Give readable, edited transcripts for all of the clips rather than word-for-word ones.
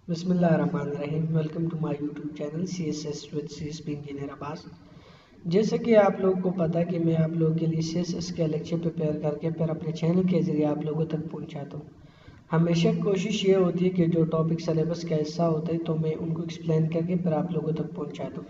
बिस्मिल्लाहिर्रहमानिर्रहीम। Welcome to my YouTube channel CSS with CSP engineer Abbas. जैसे कि आप लोगों को पता है कि मैं आप लोगों के लिए CSS का लेक्चर प्रिपेयर करके फिर अपने चैनल के ज़रिए आप लोगों तक पहुंचाता हूं। हमेशा कोशिश ये होती है कि जो टॉपिक सिलेबस का हिस्सा होता है तो मैं उनको एक्सप्लेन करके फिर आप लोगों तक पहुंचाता हूँ।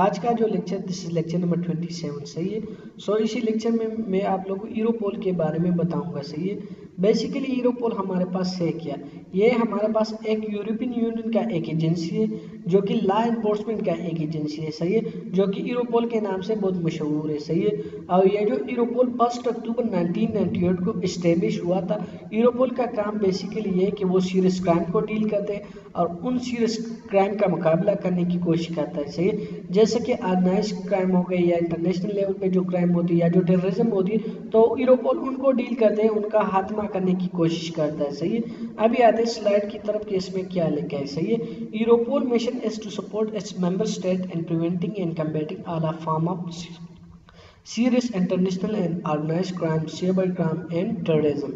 आज का जो lecture this is lecture number 27 सही है। इसी लेक्चर में मैं आप लोगों को यूरोपोल के बारे में बताऊंगा सही है। बेसिकली यूरोपोल हमारे पास है क्या, ये हमारे पास एक यूरोपियन यूनियन का एक एजेंसी है जो कि लॉ एनफोर्समेंट का एक एजेंसी है सही है, जो कि यूरोपोल के नाम से बहुत मशहूर है सही है। और ये जो यूरोपोल 1 अक्टूबर 1998 को इस्टेब्लिश हुआ था। यूरोपोल का काम बेसिकली ये है कि वो सीरियस क्राइम को डील करते हैं और उन सीरियस क्राइम का मुकाबला करने की कोशिश करता है सही है। जैसे कि ऑर्गेनाइज क्राइम हो गई या इंटरनेशनल लेवल पे जो क्राइम होती है या जो टेररिज्म होती है तो यूरोपोल उनको डील करते हैं, उनका खात्मा करने की कोशिश करता है सही है। अभी आते हैं स्लाइड की तरफ कि इसमें क्या लिखा है सही है। Europol mission is to support its member state in preventing and combating all form of serious international and organized crime, cyber crime and terrorism।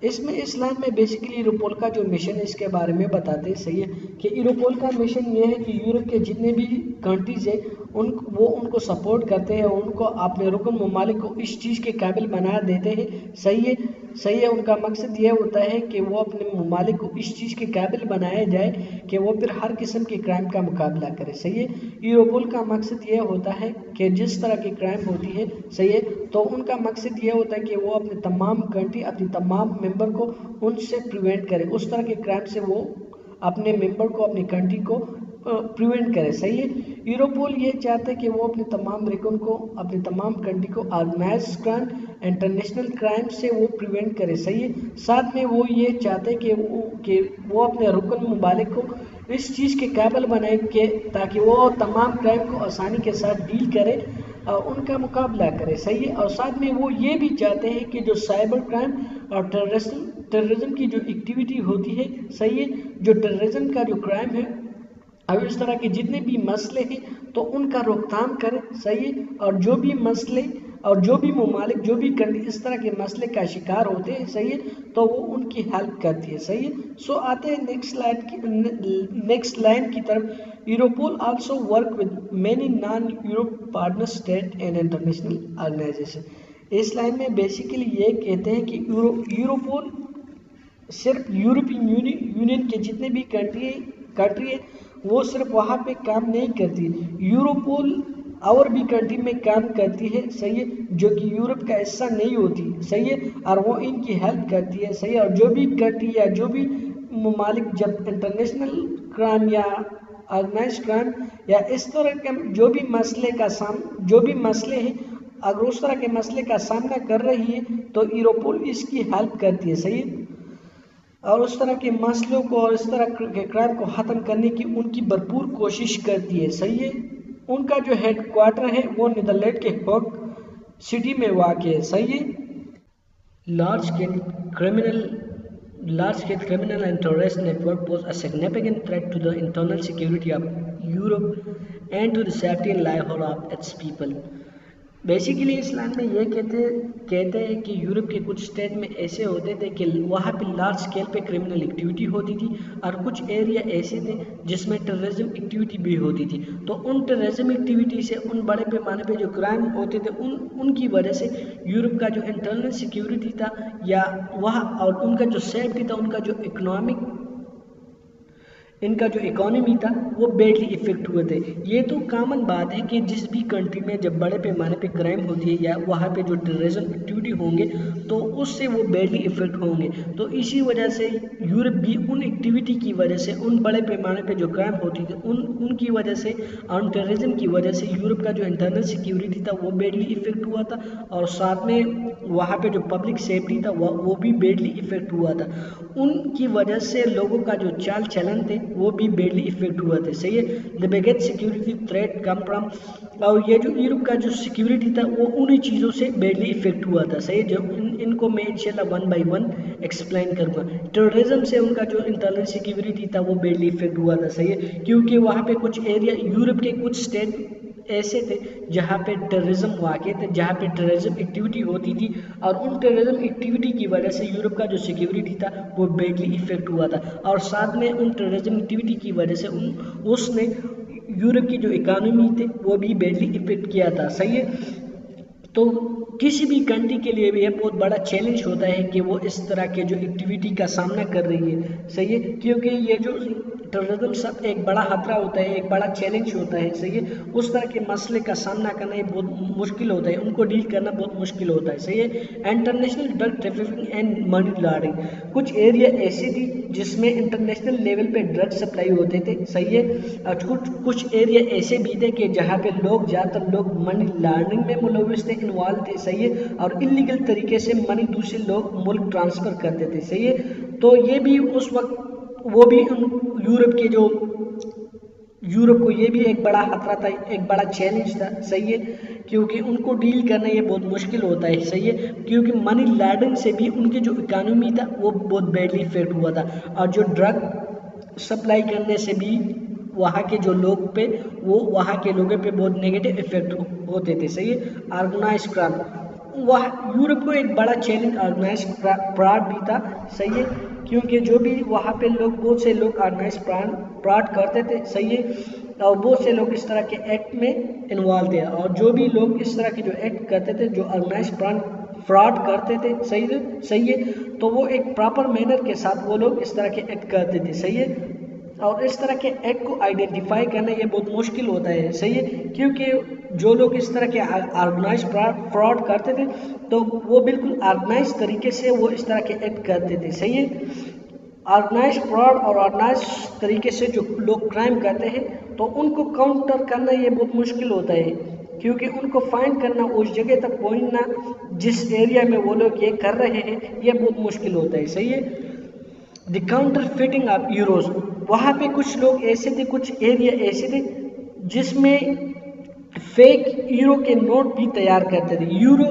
इसमें इस लाइन में बेसिकली यूरोपोल का जो मिशन है इसके बारे में बताते हैं सही है कि यूरोपोल का मिशन ये है कि यूरोप के जितने भी कंट्रीज है उनको सपोर्ट करते हैं, उनको अपने रुकन ममालिक को इस चीज़ के काबिल बना देते हैं सही है। उनका मकसद ये होता है कि वो अपने ममालिक को इस चीज़ के काबिल बनाया जाए कि वो फिर हर किस्म के क्राइम का मुकाबला करे सही है। यूरोपोल का मकसद ये होता है कि जिस तरह की क्राइम होती है सही है तो उनका मकसद ये होता है कि वो अपने तमाम कंट्री अपनी तमाम मेंबर को उनसे प्रिवेंट करे, उस तरह के क्राइम से वो अपने मेंबर को अपनी कंट्री को प्रिवेंट करे सही है। यूरोपोल ये चाहता है कि वो अपने तमाम रिकन को अपने तमाम कंट्री को ऑर्गेनाइज क्राइम इंटरनेशनल क्राइम से वो प्रिवेंट करे सही है। साथ में वो ये चाहते हैं कि वो अपने रुकन ममालिक को इस चीज़ के काबिल बनाए कि ताकि वो तमाम क्राइम को आसानी के साथ डील करे और उनका मुकाबला करे सही है। और साथ में वो ये भी चाहते हैं कि जो साइबर क्राइम और टेररिज्म की जो एक्टिविटी होती है सही है, जो टेररिज्म का जो क्राइम है अब इस तरह के जितने भी मसले हैं तो उनका रोकथाम करें सही है। और जो भी मसले और जो भी ममालिक जो भी कंट्री इस तरह के मसले का शिकार होते हैं सही है तो वो उनकी हेल्प करती है सही है। आते हैं नेक्स्ट लाइन की तरफ। Europol also work with many non Europe partner state and international organisation. इस लाइन में बेसिकली ये कहते हैं कि यूरोपोल सिर्फ यूरोपियन यूनियन के जितने भी कंट्री है वो सिर्फ वहाँ पे काम नहीं करती, यूरोपोल और भी कंट्री में काम करती है सही है, जो कि यूरोप का हिस्सा नहीं होती सही है, और वो इनकी हेल्प करती है सही है। और जो भी कंट्री या जो भी ममालिक जब इंटरनेशनल क्राइम या ऑर्गेनाइज क्राइम या इस तरह के जो भी मसले हैं अगर उस तरह के मसले का सामना कर रही है तो यूरोपोल इसकी हेल्प करती है सही है। और उस तरह के मसलों को और इस तरह के क्राइम को ख़त्म करने की उनकी भरपूर कोशिश करती है सही है। उनका जो हेड क्वार्टर है वो नीदरलैंड के हॉग सिटी में वाक़ है सही है। Large scale criminal and terrorist network pose a significant threat to the internal security of Europe and to the safety and livelihood of its people। Basically इस लाइन में ये कहते हैं कि यूरोप के कुछ स्टेट में ऐसे होते थे कि वहाँ पे लार्ज स्केल पे क्रिमिनल एक्टिविटी होती थी और कुछ एरिया ऐसे थे जिसमें टेररिज्म एक्टिविटी भी होती थी। तो उन टेररिज्म एक्टिविटी से उन बड़े पैमाने पे जो क्राइम होते थे उनकी वजह से यूरोप का जो इंटरनल सिक्योरिटी था या वह और उनका जो सेफ्टी था, इनका जो इकोनॉमी था वो बैडली इफेक्ट हुए थे। ये तो कॉमन बात है कि जिस भी कंट्री में जब बड़े पैमाने पे क्राइम होती है या वहाँ पे जो टेररिज्म एक्टिविटी होंगे तो उससे वो बैडली इफेक्ट होंगे। तो इसी वजह से यूरोप भी उन एक्टिविटी की वजह से उन बड़े पैमाने पे जो क्राइम होती थी उनकी वजह से और टेररिज्म की वजह से यूरोप का जो इंटरनल सिक्योरिटी था वो बैडली इफेक्ट हुआ था और साथ में वहाँ पे जो पब्लिक सेफ्टी था वो भी बैडली इफेक्ट हुआ था। उनकी वजह से लोगों का जो चाल चलन थे वो भी बैडली इफेक्ट हुआ था सही है। The biggest security threat come from, और ये जो यूरोप का जो सिक्योरिटी था वो उन्हीं चीज़ों से बैडली इफेक्ट हुआ था सही है। जो इनको मैं इंशाल्लाह 1 by 1 एक्सप्लेन करूँगा। टेररिज्म से उनका जो इंटरनल सिक्योरिटी था वो बैडली इफेक्ट हुआ था सही है, क्योंकि वहाँ पे कुछ एरिया यूरोप के कुछ स्टेट ऐसे थे जहाँ पे टेररिज्म वाक़े थे, जहाँ पे टेररिज्म एक्टिविटी होती थी, और उन टेररिज्म एक्टिविटी की वजह से यूरोप का जो सिक्योरिटी था वो बैडली इफेक्ट हुआ था, और साथ में उन टेररिज्म एक्टिविटी की वजह से उसने यूरोप की जो इकानमी थी वो भी बैडली इफेक्ट किया था। सही है। तो किसी भी कंट्री के लिए भी यह बहुत बड़ा चैलेंज होता है कि वो इस तरह के जो एक्टिविटी का सामना कर रही है। सही है, क्योंकि ये जो टेररिज्म सब एक बड़ा खतरा होता है, एक बड़ा चैलेंज होता है। सही है, उस तरह के मसले का सामना करना ये बहुत मुश्किल होता है, उनको डील करना बहुत मुश्किल होता है। सही है। International drug trafficking and money laundering, कुछ एरिया ऐसे थी जिसमें इंटरनेशनल लेवल पे ड्रग सप्लाई होते थे। सही है। और कुछ एरिया ऐसे भी थे कि जहाँ पे ज़्यादातर लोग मनी लॉन्ड्रिंग में मुलविस थे, इन्वॉल्व थे। सही है। और इलीगल तरीके से मनी दूसरे लोग मुल्क ट्रांसफ़र करते थे। सही है। तो ये भी उस वक्त वो भी यूरोप को ये भी एक बड़ा खतरा था, एक बड़ा चैलेंज था। सही है, क्योंकि उनको डील करना ये बहुत मुश्किल होता है। सही है, क्योंकि मनी लॉन्ड्रिंग से भी उनकी जो इकानमी था वो बहुत बैडली इफेक्ट हुआ था, और जो ड्रग सप्लाई करने से भी वहाँ के जो लोग पे वो वहाँ के लोगों पे बहुत नेगेटिव इफेक्ट होते थे। सही है। ऑर्गेनाइज क्राइम, वह यूरोप को एक बड़ा चैलेंज ऑर्गेनाइज फ्रॉड भी था। सही है, क्योंकि जो भी वहाँ पे लोग बहुत से लोग ऑर्गेनाइज फ्रॉड करते थे। सही है, और बहुत से लोग इस तरह के एक्ट में इन्वॉल्व थे, और जो भी लोग इस तरह के जो एक्ट करते थे, जो ऑर्गेनाइज फ्रॉड करते थे। सही है, तो वो एक प्रॉपर मैनर के साथ वो लोग इस तरह के एक्ट करते थे। सही है, और इस तरह के एक्ट को आइडेंटिफाई करना ये बहुत मुश्किल होता है। सही है, क्योंकि जो लोग इस तरह के ऑर्गेनाइज फ्रॉड करते थे तो वो बिल्कुल ऑर्गेनाइज तरीके से वो इस तरह के एक्ट करते थे। सही है, ऑर्गेनाइज फ्रॉड और ऑर्गेनाइज तरीके से जो लोग क्राइम करते हैं तो उनको काउंटर करना ये बहुत मुश्किल होता है, क्योंकि उनको फाइंड करना, उस जगह तक पहुंचना जिस एरिया में वो लोग ये कर रहे हैं, ये बहुत मुश्किल होता है। सही है। The counter fitting of euros, वहाँ पे कुछ लोग ऐसे थे, कुछ एरिया ऐसे थे जिसमें फेक यूरो के नोट भी तैयार करते थे। यूरो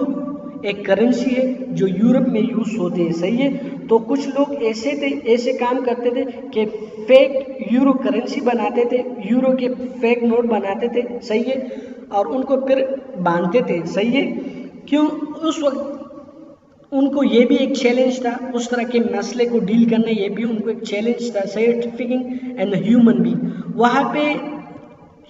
एक करेंसी है जो यूरोप में यूज होते हैं। सही है, तो कुछ लोग ऐसे थे, ऐसे काम करते थे कि फेक यूरो करेंसी बनाते थे, यूरो के फेक नोट बनाते थे। सही है, और उनको फिर बांधते थे। सही है, क्यों, उस वक्त उनको ये भी एक चैलेंज था, उस तरह के मसले को डील करना ये भी उनको एक चैलेंज था। सही, ट्रैफिकिंग एंड ह्यूमन बीइंग, वहाँ पे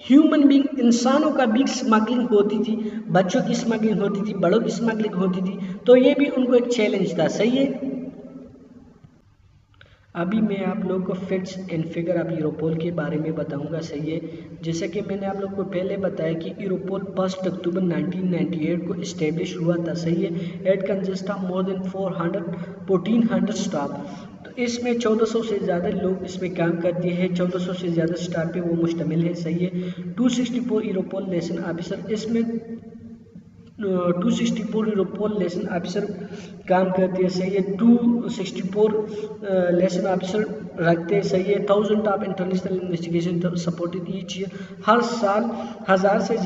ह्यूमन बीइंग, इंसानों का भी स्मगलिंग होती थी, बच्चों की स्मगलिंग होती थी, बड़ों की स्मगलिंग होती थी, तो ये भी उनको एक चैलेंज था। सही है। अभी मैं आप लोगों को facts and figure of Europol के बारे में बताऊंगा। सही है, जैसा कि मैंने आप लोगों को पहले बताया कि यूरोपोल 1 अक्टूबर 1998 को इस्टेब्लिश हुआ था। सही है, it consist of more than 1400 staff, तो इसमें 1400 से ज़्यादा लोग इसमें काम करते हैं, 1400 से ज़्यादा स्टाफ पे वो मुश्तमिल है। सही है, 264 यूरोपोल लेसन ऑफिसर, इसमें 264 यूरोपोल लेसन ऑफिसर काम करते हैं। सही है, 264 लेसन ऑफिसर रखते हैं। सही है, 1000 of international investigation supported each year, हर साल हज़ार से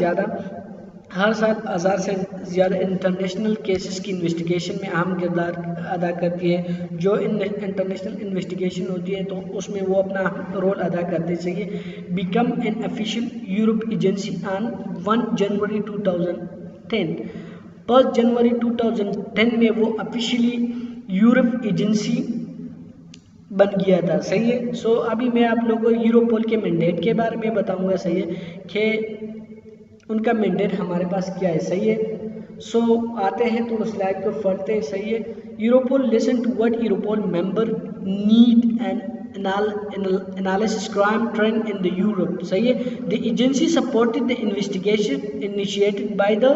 ज़्यादा इंटरनेशनल केसेस की इन्वेस्टिगेशन में अहम किरदार अदा करती है। जो इंटरनेशनल इन्वेस्टिगेशन होती है तो उसमें वो अपना रोल अदा करते हैं। सही है, become an official Europe agency on 1 जनवरी 2010, 1 जनवरी 2010 में वो ऑफिशियली यूरोप एजेंसी बन गया था। सही है, सो अभी मैं आप लोगों को यूरोपोल के मैंडेट के बारे में बताऊंगा। सही है, कि उनका मैंडेट हमारे पास क्या है। सही है, सो आते हैं तो स्लाइड को पढ़ते हैं। सही है, Europol listen to what Europol member need and analysis crime trend in the Europe. सही है, the agency supported the investigation initiated by the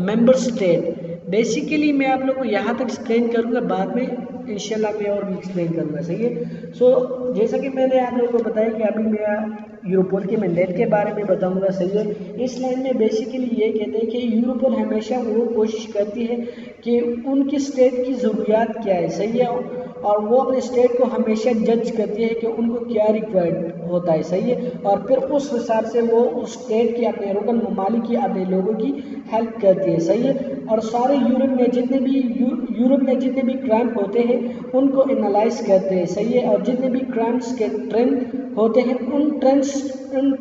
member state. Basically मैं आप लोग को यहाँ तक एक्सप्लेन करूँगा, बाद में इंशाल्लाह मैं और भी एक्सप्लेन करूँगा। सही है, सो जैसा कि मैंने आप लोगों को बताया कि अभी मैं यूरोपोल के मैंडेट के बारे में बताऊंगा। सही है, इस लाइन में बेसिकली ये कहते हैं कि यूरोपोल हमेशा वो कोशिश करती है कि उनकी स्टेट की ज़रूरियात क्या है। सही है, और वो अपने स्टेट को हमेशा जज करती है कि उनको क्या रिक्वायर्ड होता है। सही है, और फिर उस हिसाब से वो उस स्टेट की, अपने रुकन ममालिक की, अपने लोगों की हेल्प करती है। सही है, और सारे यूरोप में जितने भी क्राइम होते हैं उनको एनालाइज करते हैं। सही है, और जितने भी क्राइम्स के ट्रेंड होते हैं उन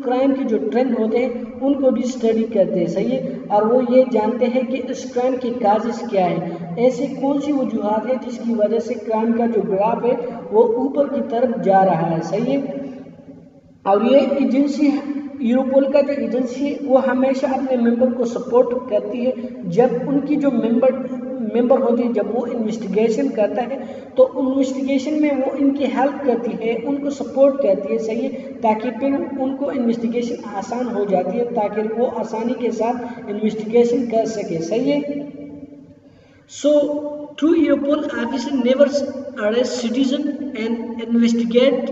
क्राइम के जो ट्रेंड होते हैं उनको भी स्टडी करते हैं, सही है। और वो ये जानते हैं कि इस क्राइम के काजेस क्या है, ऐसे कौन सी वजूहात है जिसकी वजह से क्राइम का जो ग्राफ है वो ऊपर की तरफ जा रहा है, सही है। और ये एजेंसी, यूरोपोल का जो एजेंसी है वो हमेशा अपने मेंबर को सपोर्ट करती है। जब उनकी जो मेंबर होती है, जब वो इन्वेस्टिगेशन करता है तो इन्वेस्टिगेशन में वो इनकी हेल्प करती है, उनको सपोर्ट करती है, सही है, ताकि फिर उनको इन्वेस्टिगेशन आसान हो जाती है, ताकि वो आसानी के साथ इन्वेस्टिगेशन कर सके, सही है। So, true Europol officer never arrest citizen and investigate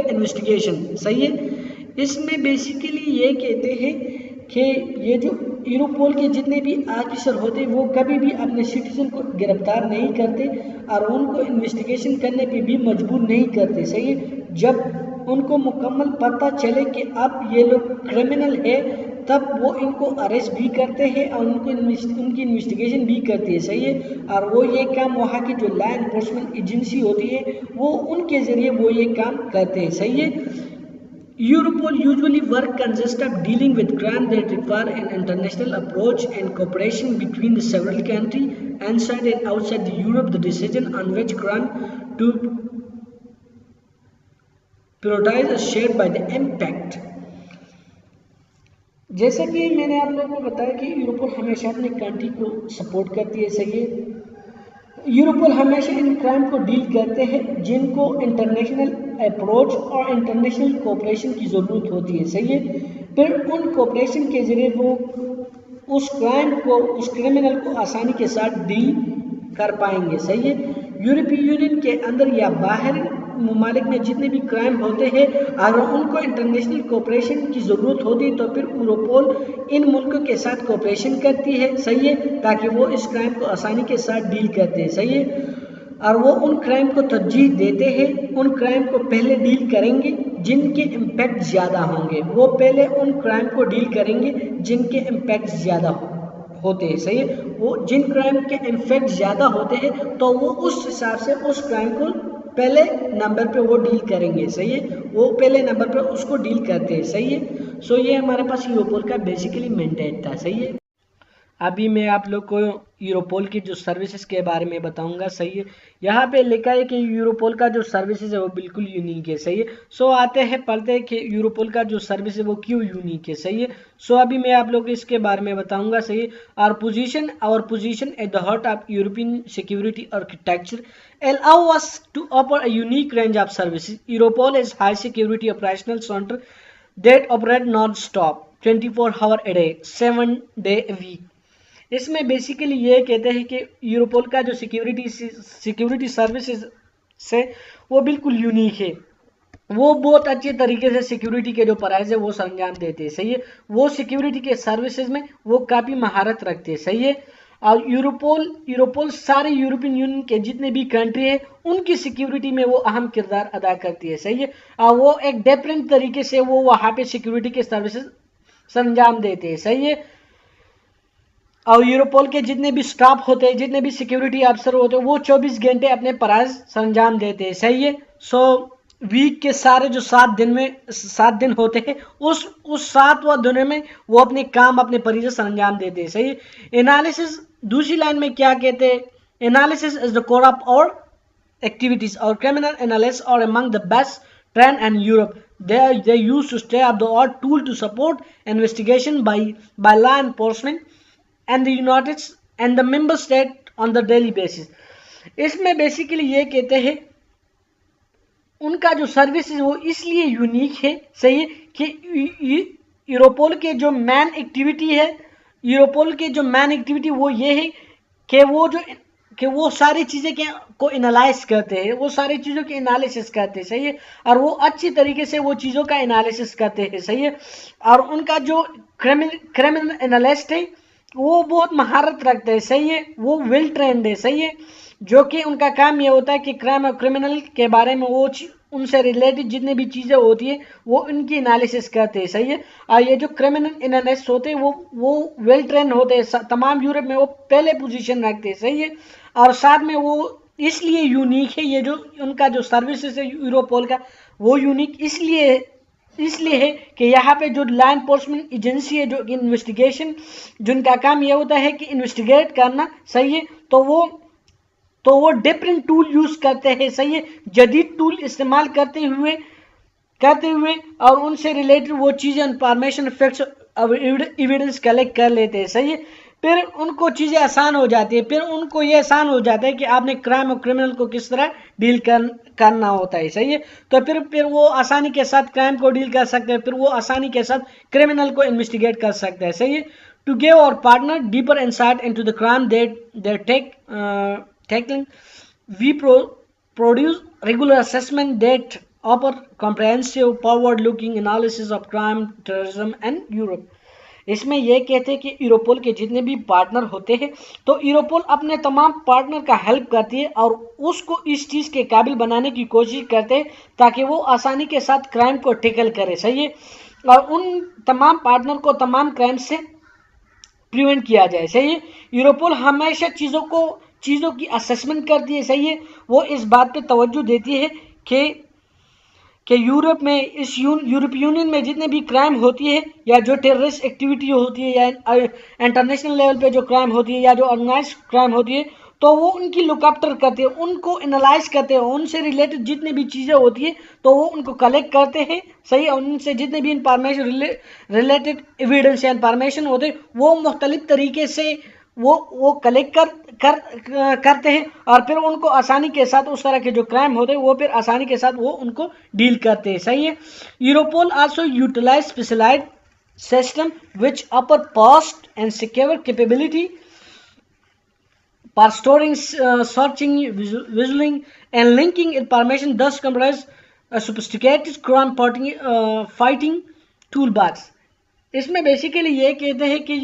investigation, सही है। इसमें बेसिकली ये कहते हैं कि ये जो यूरोपोल के जितने भी ऑफिसर होते हैं वो कभी भी अपने सिटीजन को गिरफ्तार नहीं करते और उनको इन्वेस्टिगेशन करने पे भी मजबूर नहीं करते, सही है। जब उनको मुकम्मल पता चले कि अब ये लोग क्रिमिनल है तब वो इनको अरेस्ट भी करते हैं और उनकी इन्वेस्टिगेशन भी करती है, सही है। और वो ये काम वहाँ की जो लॉ एनफोर्समेंट एजेंसी होती है वो उनके ज़रिए वो ये काम करते हैं, सही है। Europol usually work consists of dealing with crime that require an international approach and cooperation between the several countries inside and outside the Europe. The decision on which crime to prioritize is shared by the impact. जैसा कि मैंने आप लोगों को बताया कि Europol हमेशा अपने कंट्री को सपोर्ट करती है, सही है। यूरोपोल हमेशा इन क्राइम को डील करते हैं जिनको इंटरनेशनल अप्रोच और इंटरनेशनल कोऑपरेशन की ज़रूरत होती है, सही है। फिर उन कोऑपरेशन के ज़रिए वो उस क्राइम को, उस क्रिमिनल को आसानी के साथ डील कर पाएंगे, सही है। यूरोपीय यूनियन के अंदर या बाहर ममालिक में जितने भी क्राइम होते हैं अगर उनको इंटरनेशनल कोऑपरेशन की ज़रूरत होती है तो फिर यूरोपोल इन मुल्कों के साथ कोऑपरेशन करती है, सही है, ताकि वो इस क्राइम को आसानी के साथ डील करते हैं, सही है। और वो उन क्राइम को तरजीह देते हैं, उन क्राइम को पहले डील करेंगे जिनके इम्पैक्ट ज़्यादा होंगे, वो पहले उन क्राइम को डील करेंगे जिनके इम्पैक्ट ज़्यादा होते हैं, सही है। वो जिन क्राइम के इम्पैक्ट ज़्यादा होते हैं तो वो उस हिसाब से उस क्राइम को पहले नंबर पे वो डील करेंगे, सही है, वो पहले नंबर पे उसको डील करते हैं, सही है। सो ये हमारे पास यूरोपोल का बेसिकली मैंडेट था, सही है। अभी मैं आप लोग को यूरोपोल की जो सर्विसेज के बारे में बताऊंगा, सही है। यहाँ पे लिखा है कि यूरोपोल का जो सर्विसेज है वो बिल्कुल यूनिक है, सही है। सो आते हैं पढ़ते हैं कि यूरोपोल का जो सर्विस है वो क्यों यूनिक है, सही है। सो अभी मैं आप लोग को इसके बारे में बताऊंगा, सही है। Our position at the heart of European security architecture allow us to offer a unique range of services. Europol is high security operational center that operate non-stop 24 hours a day 7 days a week. इसमें basically ये कहते हैं कि Europol का जो security services से वो बिल्कुल यूनिक है, वो बहुत अच्छे तरीके से सिक्योरिटी के जो प्राइस है वो सरंजाम देते हैं, सही है। वो सिक्योरिटी के सर्विसेज में वो काफ़ी महारत रखते हैं, सही है। और यूरोपोल सारे यूरोपियन यूनियन के जितने भी कंट्री है उनकी सिक्योरिटी में वो अहम किरदार अदा करती है, सही है। और वो एक डिफरेंट तरीके से वो वहाँ पे सिक्योरिटी के सर्विसेज सरंजाम देते हैं, सही है। और यूरोपोल के जितने भी स्टाफ होते हैं, जितने भी सिक्योरिटी अफसर होते हैं वो 24 घंटे अपने प्राइस सरंजाम देते हैं, सही है। सो वीक के सारे जो 7 दिन होते हैं उस 7वां दिन में वो अपने काम अपने परिचय सरंजाम देते हैं, सही है। एनालिसिस दूसरी लाइन में क्या कहते हैं, analysis is the core of और एक्टिविटीज और क्रिमिनल एनालिस्ट और among the best trend and Europe they used to stay up the art tool to support investigation by law enforcement and the United and the member state on the daily basis. इसमें basically ये कहते हैं उनका जो service है वो इसलिए unique है, सही है, कि यूरोपोल के जो मैन एक्टिविटी है, यूरोपोल के जो मैन एक्टिविटी वो ये है कि वो सारी चीज़ें को एनालाइज करते हैं, वो सारी चीज़ों की एनालिसिस करते हैं, सही है। और वो अच्छी तरीके से वो चीज़ों का एनालिसिस करते हैं, सही है। और उनका जो क्रिमिनल एनालिस्ट है वो बहुत महारत रखते हैं, सही है, वो वेल ट्रेंड है, सही है। जो कि उनका काम ये होता है कि क्राइम और क्रिमिनल के बारे में वो उनसे रिलेटेड जितनी भी चीज़ें होती है वो उनकी एनालिसिस करते हैं, सही है। और ये जो क्रिमिनल एनालिस्ट होते हैं वो वेल ट्रेंड होते हैं, तमाम यूरोप में वो पहले पोजीशन रखते हैं, सही है। और साथ में वो इसलिए यूनिक है, ये जो उनका जो सर्विसेज है यूरोपोल का वो यूनिक इसलिए इसलिए है कि यहाँ पे जो लॉ एनफोर्समेंट एजेंसी है, जो इन्वेस्टिगेशन, जिनका काम ये होता है कि इन्वेस्टिगेट करना, सही है, तो वो डिफरेंट टूल यूज करते हैं, सही है, जदीद टूल इस्तेमाल करते हुए और उनसे रिलेटेड वो चीज़ें, इंफॉर्मेशन, फैक्ट्स, एविडेंस कलेक्ट कर लेते हैं, सही है। फिर उनको चीज़ें आसान हो जाती है, फिर उनको ये आसान हो जाता है कि आपने क्राइम और क्रिमिनल को किस तरह डील करना होता है, सही है। तो फिर वो आसानी के साथ क्राइम को डील कर सकते हैं, फिर वो आसानी के साथ क्रिमिनल को इन्वेस्टिगेट कर सकते हैं, सही है। To give our partner deeper insight into the crime that tackling, we produce regular assessment that offer comprehensive forward-looking analysis of crime, terrorism and Europe. इसमें यह कहते हैं कि यूरोपोल के जितने भी पार्टनर होते हैं, तो यूरोपोल अपने तमाम पार्टनर का हेल्प करती है और उसको इस चीज़ के काबिल बनाने की कोशिश करते हैं ताकि वो आसानी के साथ क्राइम को टैकल करे, सही है, और उन तमाम पार्टनर को तमाम क्राइम से प्रिवेंट किया जाए, सही है। यूरोपोल हमेशा चीज़ों की असेसमेंट करती है, सही है। वो इस बात पे तवज्जो देती है कि यूरोप में, इस यूरोपीय यूनियन में जितने भी क्राइम होती है या जो टेररिस्ट एक्टिविटी होती है या इंटरनेशनल लेवल पे जो क्राइम होती है या जो ऑर्गेनाइज क्राइम होती है, तो वो उनकी लुकआफ्टर करते हैं, उनको एनालाइज करते हैं, उनसे रिलेटेड जितनी भी चीज़ें होती है तो वो उनको कलेक्ट करते हैं, सही है। उनसे जितने भी इंफॉर्मेशन रिलेटेड एविडेंस या इंफॉर्मेशन होते हैं वो मुख्तलिफ तरीके से वो कलेक्ट करते हैं और फिर उनको आसानी के साथ उस तरह के जो क्राइम होते हैं वो फिर आसानी के साथ वो उनको डील करते हैं, सही है। Europol also utilise specialised system which offer fast and secure capability for storing, searching, visualizing and linking information, thus comprise a sophisticated crime fighting toolbox. इसमें बेसिकली ये कहते हैं कि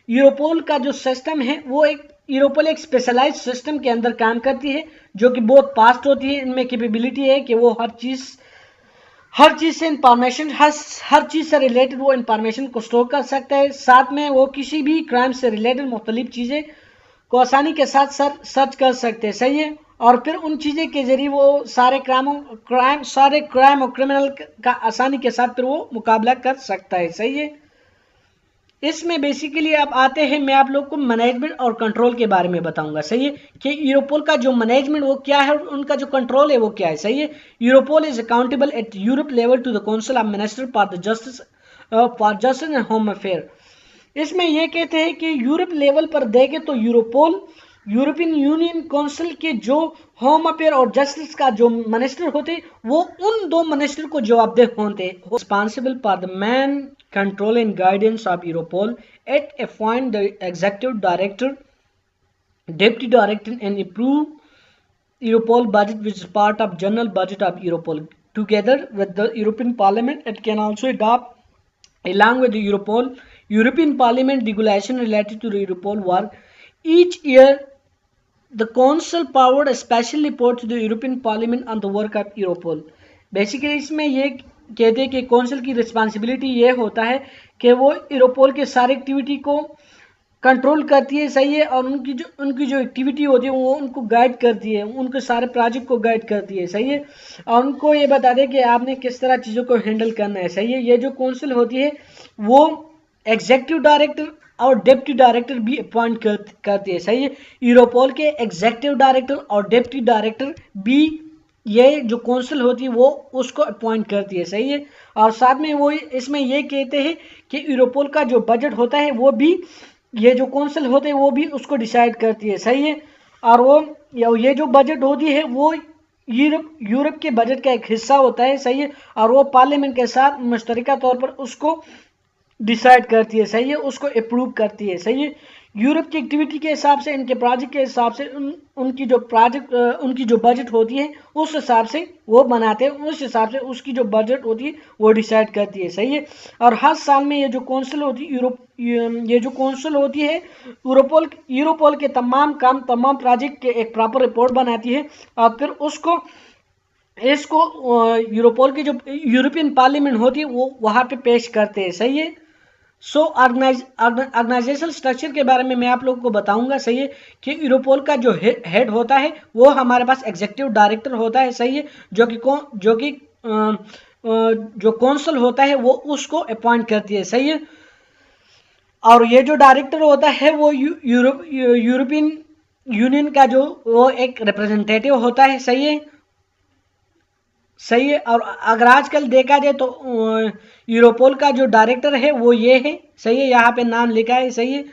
यूरोपोल का जो सिस्टम है वो यूरोपोल एक स्पेशलाइज्ड सिस्टम के अंदर काम करती है जो कि बहुत फास्ट होती है। इनमें कैपेबिलिटी है कि वो हर चीज़ से इंफॉर्मेशन, हर चीज़ से रिलेटेड वो इंफॉर्मेशन को स्टोर कर सकता है। साथ में वो किसी भी क्राइम से रिलेटेड मुख्तलिफ चीज़ें को आसानी के साथ सर्च कर सकते हैं, सही है। और फिर उन चीज़ें के जरिए वो सारे क्राइम और क्रिमिनल का आसानी के साथ फिर वो मुकाबला कर सकता है, सही है। इसमें बेसिकली अब आते हैं, मैं आप लोग को मैनेजमेंट और कंट्रोल के बारे में बताऊंगा, सही है, कि यूरोपोल का जो मैनेजमेंट वो क्या है, उनका जो कंट्रोल है वो क्या है, सही है। Europol is accountable at Europe level to the council of minister for justice and home affair. इसमें यह कहते हैं कि यूरोप लेवल पर देखें तो यूरोपोल यूरोपियन यूनियन काउंसिल के जो होम अफेयर और जस्टिस का जो मिनिस्टर होते वो उन दो मिनिस्टर को जवाबदेह होते, responsible for the main control and guidance of Europol at appoint the executive director, deputy director and approve Europol budget which is part of general budget of Europol together with the European parliament. It can also adopt along with the European Parliament regulation related to the Europol work. Each year, the Council forward a special report to the European Parliament on the work of Europol. Basically, इसमें ये कहते हैं कि council की responsibility ये होता है कि वो यूरोपोल के सारे एक्टिविटी को कंट्रोल करती है, सही है, और उनकी जो एक्टिविटी होती है वो उनको गाइड करती है, उनके सारे प्रोजेक्ट को गाइड करती है, सही है, और उनको ये बता दे कि आपने किस तरह चीज़ों को हैंडल करना है, सही है। ये जो काउंसिल होती है वो एग्जीक्यूटिव डायरेक्टर और डिप्टी डायरेक्टर भी अपॉइंट करती है, सही है। यूरोपोल के एग्जीक्यूटिव डायरेक्टर और डिप्टी डायरेक्टर भी ये जो काउंसिल होती है वो उसको अपॉइंट करती है, सही है। और साथ में वो इसमें ये कहते हैं कि यूरोपोल का जो बजट होता है वो भी ये जो काउंसिल होते हैं वो भी उसको डिसाइड करती है, सही है। और वो ये जो बजट होती है वो यूरोप के बजट का एक हिस्सा होता है, सही है, और वो पार्लियामेंट के साथ मुश्तरका तौर पर उसको डिसाइड करती है, सही है, उसको अप्रूव करती है, सही है। यूरोप की एक्टिविटी के हिसाब से, इनके प्रोजेक्ट के हिसाब से उनकी जो बजट होती है उस हिसाब से वो बनाते हैं, उस हिसाब से उसकी जो बजट होती है वो डिसाइड करती है, सही है। और हर साल में ये जो काउंसिल होती है ये जो काउंसिल होती है यूरोपोल के तमाम प्रोजेक्ट के एक प्रॉपर रिपोर्ट बनाती है और फिर इसको यूरोपोल की जो यूरोपियन पार्लियामेंट होती है वो वहाँ पे पेश करते हैं, सही है। सो ऑर्गेनाइजेशनल स्ट्रक्चर के बारे में मैं आप लोगों को बताऊंगा, सही है, कि यूरोपोल का जो हेड होता है वो हमारे पास एग्जीक्यूटिव डायरेक्टर होता है, सही है, जो कि जो कौंसिल होता है वो उसको अपॉइंट करती है, सही है। और ये जो डायरेक्टर होता है वो यूरोपियन यूनियन का जो वो एक रिप्रेजेंटेटिव होता है, सही है, सही है। और अगर आजकल देखा जाए तो यूरोपोल का जो डायरेक्टर है वो ये है, सही है, यहाँ पे नाम लिखा है, सही है,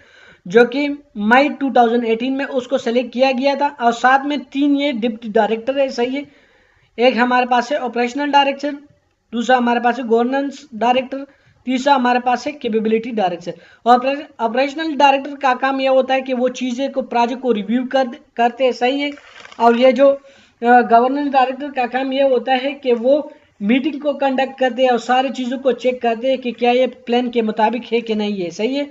जो कि मई 2018 में उसको सेलेक्ट किया गया था। और साथ में 3 ये डिप्टी डायरेक्टर है, सही है। एक हमारे पास है ऑपरेशनल डायरेक्टर, दूसरा हमारे पास है गवर्नेंस डायरेक्टर, तीसरा हमारे पास है कैपेबिलिटी डायरेक्टर। और ऑपरेशनल डायरेक्टर का काम यह होता है कि वो चीज़ें को प्रोजेक्ट को रिव्यू करते हैं, सही है। और ये जो गवर्नेंस डायरेक्टर का काम यह होता है कि वो मीटिंग को कंडक्ट करते हैं और सारी चीज़ों को चेक करते हैं कि क्या ये प्लान के मुताबिक है कि नहीं है, सही है।